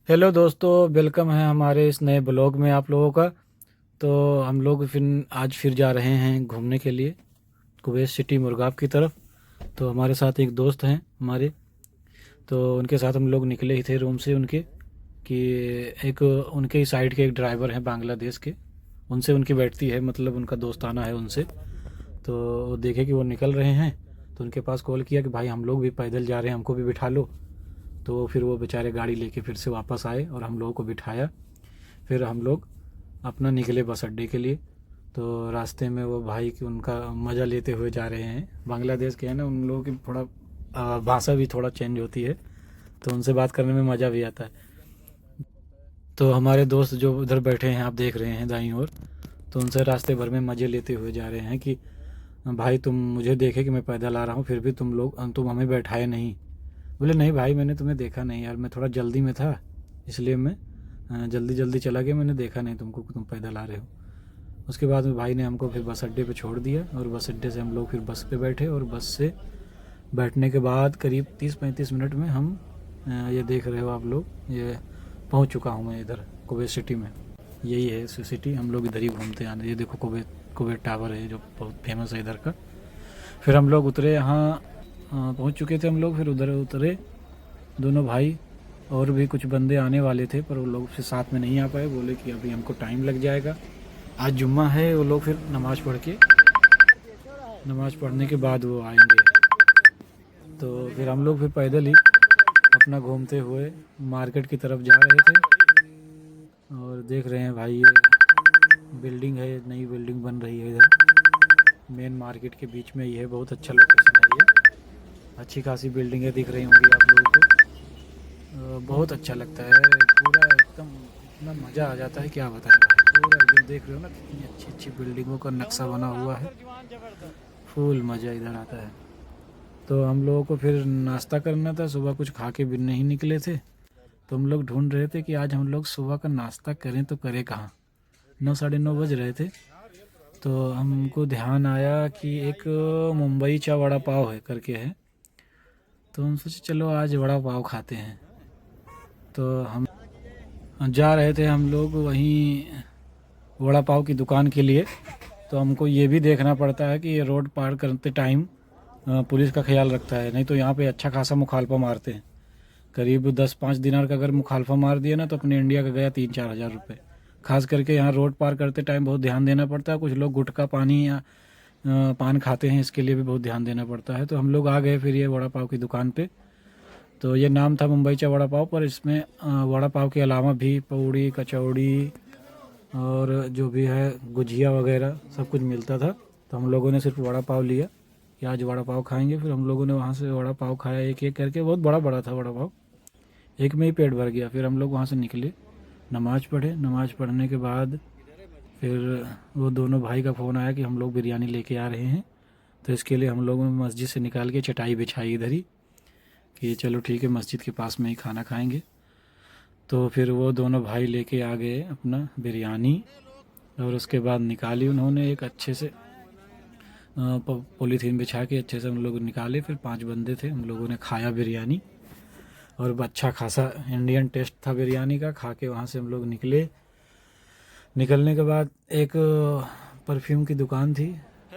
Hello दोस्तों, welcome है हमारे इस नए ब्लॉग में आप लोगों का। तो हम लोग फिर जा रहे हैं घूमने के लिए कुवैत सिटी मुर्गाव की तरफ। तो हमारे साथ एक दोस्त हैं हमारे, तो उनके साथ हम लोग निकले ही थे रूम से उनके कि एक उनके ही साइड के एक ड्राइवर हैं बांग्लादेश के, उनसे उनकी बैठती है, मतलब उनका दोस्ताना है उनसे। तो वो देखे कि वो निकल रहे हैं तो उनके पास कॉल किया कि भाई हम लोग भी पैदल जा रहे हैं, हमको भी बिठा लो। तो फिर वो बेचारे गाड़ी लेके फिर से वापस आए और हम लोगों को बिठाया। फिर हम लोग अपना निकले बस अड्डे के लिए। तो रास्ते में वो भाई की उनका मज़ा लेते हुए जा रहे हैं, बांग्लादेश के हैं ना, उन लोगों की थोड़ा भाषा भी थोड़ा चेंज होती है, तो उनसे बात करने में मज़ा भी आता है। तो हमारे दोस्त जो उधर बैठे हैं आप देख रहे हैं दाईं ओर, तो उनसे रास्ते भर में मज़े लेते हुए जा रहे हैं कि भाई तुम मुझे देखे कि मैं पैदल आ रहा हूँ फिर भी तुम हमें बैठाए नहीं। बोले नहीं भाई, मैंने तुम्हें देखा नहीं यार, मैं थोड़ा जल्दी में था, इसलिए मैं जल्दी जल्दी चला गया, मैंने देखा नहीं तुमको कि तुम पैदल आ रहे हो। उसके बाद में भाई ने हमको फिर बस अड्डे पे छोड़ दिया और बस अड्डे से हम लोग फिर बस पे बैठे और बस से बैठने के बाद करीब 30-35 मिनट में हम ये देख रहे हो आप लोग, ये पहुंच चुका हूँ मैं इधर कुवैत सिटी में। यही है सिटी, हम लोग इधर ही घूमते आने। ये देखो कुवैत कुवैत टावर है जो बहुत फेमस है इधर का। फिर हम लोग उतरे यहाँ, पहुँच चुके थे हम लोग, फिर उधर उतरे दोनों भाई। और भी कुछ बंदे आने वाले थे पर वो लोग फिर साथ में नहीं आ पाए, बोले कि अभी हमको टाइम लग जाएगा, आज जुम्मा है। वो लोग फिर नमाज़ पढ़ने के बाद वो आएंगे। तो फिर हम लोग फिर पैदल ही अपना घूमते हुए मार्केट की तरफ जा रहे थे। और देख रहे हैं भाई, ये बिल्डिंग है, नई बिल्डिंग बन रही है इधर मेन मार्केट के बीच में ही है, बहुत अच्छा लोकेशन है ये। अच्छी खासी बिल्डिंगें दिख रही होंगी आप लोगों को। बहुत अच्छा लगता है पूरा एकदम, इतना मज़ा आ जाता है क्या बताएं भाई। पूरा इधर देख रहे हो ना कितनी अच्छी अच्छी बिल्डिंगों का नक्शा बना हुआ है, फुल मज़ा इधर आता है। तो हम लोगों को फिर नाश्ता करना था, सुबह कुछ खा के भी नहीं निकले थे। तो हम लोग ढूंढ रहे थे कि आज हम लोग सुबह का नाश्ता करें तो करें कहाँ। 9 साढ़े 9 बज रहे थे। तो हमको ध्यान आया कि एक मुंबई चा वड़ा पाव है करके है, तो हम सोचे चलो आज वड़ा पाव खाते हैं। तो हम जा रहे थे हम लोग वहीं वड़ा पाव की दुकान के लिए। तो हमको ये भी देखना पड़ता है कि ये रोड पार करते टाइम पुलिस का ख्याल रखता है, नहीं तो यहाँ पे अच्छा खासा मुखालफा मारते हैं। करीब 10-5 दिनार का अगर मुखालफा मार दिया ना तो अपने इंडिया का गया 3-4 हज़ार रुपये। खास करके यहाँ रोड पार करते टाइम बहुत ध्यान देना पड़ता है, कुछ लोग गुटखा पानी या पान खाते हैं, इसके लिए भी बहुत ध्यान देना पड़ता है। तो हम लोग आ गए फिर ये वड़ा पाव की दुकान पे। तो ये नाम था मुंबई चा वड़ा पाव, पर इसमें वड़ा पाव के अलावा भी पौड़ी कचौड़ी और जो भी है गुजिया वगैरह सब कुछ मिलता था। तो हम लोगों ने सिर्फ वड़ा पाव लिया कि आज वड़ा पाव खाएंगे। फिर हम लोगों ने वहाँ से वड़ा पाव खाया एक एक करके, बहुत बड़ा बड़ा था वड़ा पाव, एक में ही पेट भर गया। फिर हम लोग वहाँ से निकले, नमाज़ पढ़े। नमाज़ पढ़ने के बाद फिर वो दोनों भाई का फ़ोन आया कि हम लोग बिरयानी लेके आ रहे हैं। तो इसके लिए हम लोगों ने मस्जिद से निकाल के चटाई बिछाई इधर ही कि चलो ठीक है मस्जिद के पास में ही खाना खाएंगे। तो फिर वो दोनों भाई लेके आ गए अपना बिरयानी, और उसके बाद निकाली उन्होंने एक अच्छे से पॉलीथीन बिछा के अच्छे से हम लोग निकाले। फिर 5 बंदे थे, हम लोगों ने खाया बिरयानी और अच्छा खासा इंडियन टेस्ट था बिरयानी का। खा के वहाँ से हम लोग निकले। निकलने के बाद एक परफ्यूम की दुकान थी,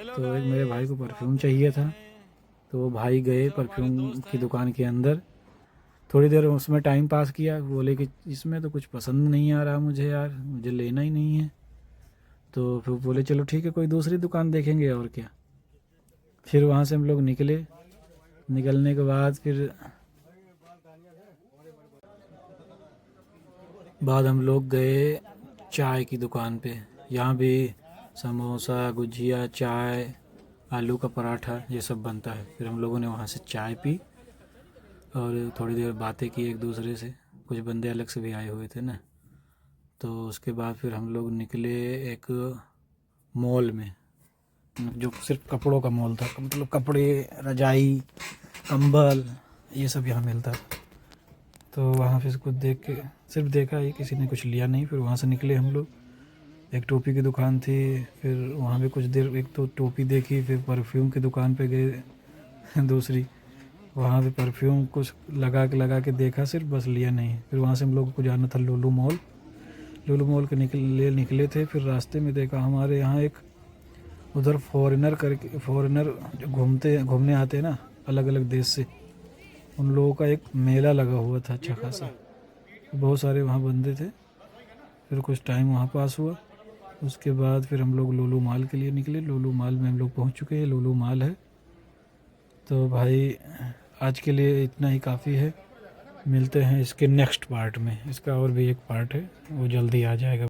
तो एक मेरे भाई को परफ्यूम चाहिए था। तो वो भाई गए परफ्यूम की दुकान के अंदर, थोड़ी देर उसमें टाइम पास किया। बोले कि इसमें तो कुछ पसंद नहीं आ रहा मुझे यार, मुझे लेना ही नहीं है। तो फिर बोले चलो ठीक है कोई दूसरी दुकान देखेंगे और क्या। फिर वहाँ से हम लोग निकले। निकलने के बाद हम लोग गए चाय की दुकान पे। यहाँ भी समोसा गुजिया चाय आलू का पराठा ये सब बनता है। फिर हम लोगों ने वहाँ से चाय पी और थोड़ी देर बातें की एक दूसरे से, कुछ बंदे अलग से भी आए हुए थे ना। तो उसके बाद फिर हम लोग निकले एक मॉल में, जो सिर्फ कपड़ों का मॉल था, मतलब कपड़े रजाई कंबल ये सब यहाँ मिलता था। तो वहाँ फिर कुछ देख के सिर्फ देखा ही, किसी ने कुछ लिया नहीं। फिर वहाँ से निकले हम लोग, एक टोपी की दुकान थी, फिर वहाँ भी कुछ देर एक तो टोपी देखी, फिर परफ्यूम की दुकान पे गए दूसरी, वहाँ पे परफ्यूम कुछ लगा के देखा सिर्फ, बस लिया नहीं। फिर वहाँ से हम लोग को जाना था लुलु मॉल। लुलु मॉल के निकले थे। फिर रास्ते में देखा हमारे यहाँ एक उधर फॉरेनर जो घूमने आते हैं ना अलग अलग देश से, उन लोगों का एक मेला लगा हुआ था अच्छा खासा। बहुत सारे वहाँ बंदे थे। फिर कुछ टाइम वहाँ पास हुआ। उसके बाद फिर हम लोग लुलु मॉल के लिए निकले। लुलु मॉल में हम लोग पहुँच चुके हैं। लुलु मॉल है। तो भाई आज के लिए इतना ही काफ़ी है। मिलते हैं इसके नेक्स्ट पार्ट में। इसका और भी एक पार्ट है, वो जल्दी आ जाएगा।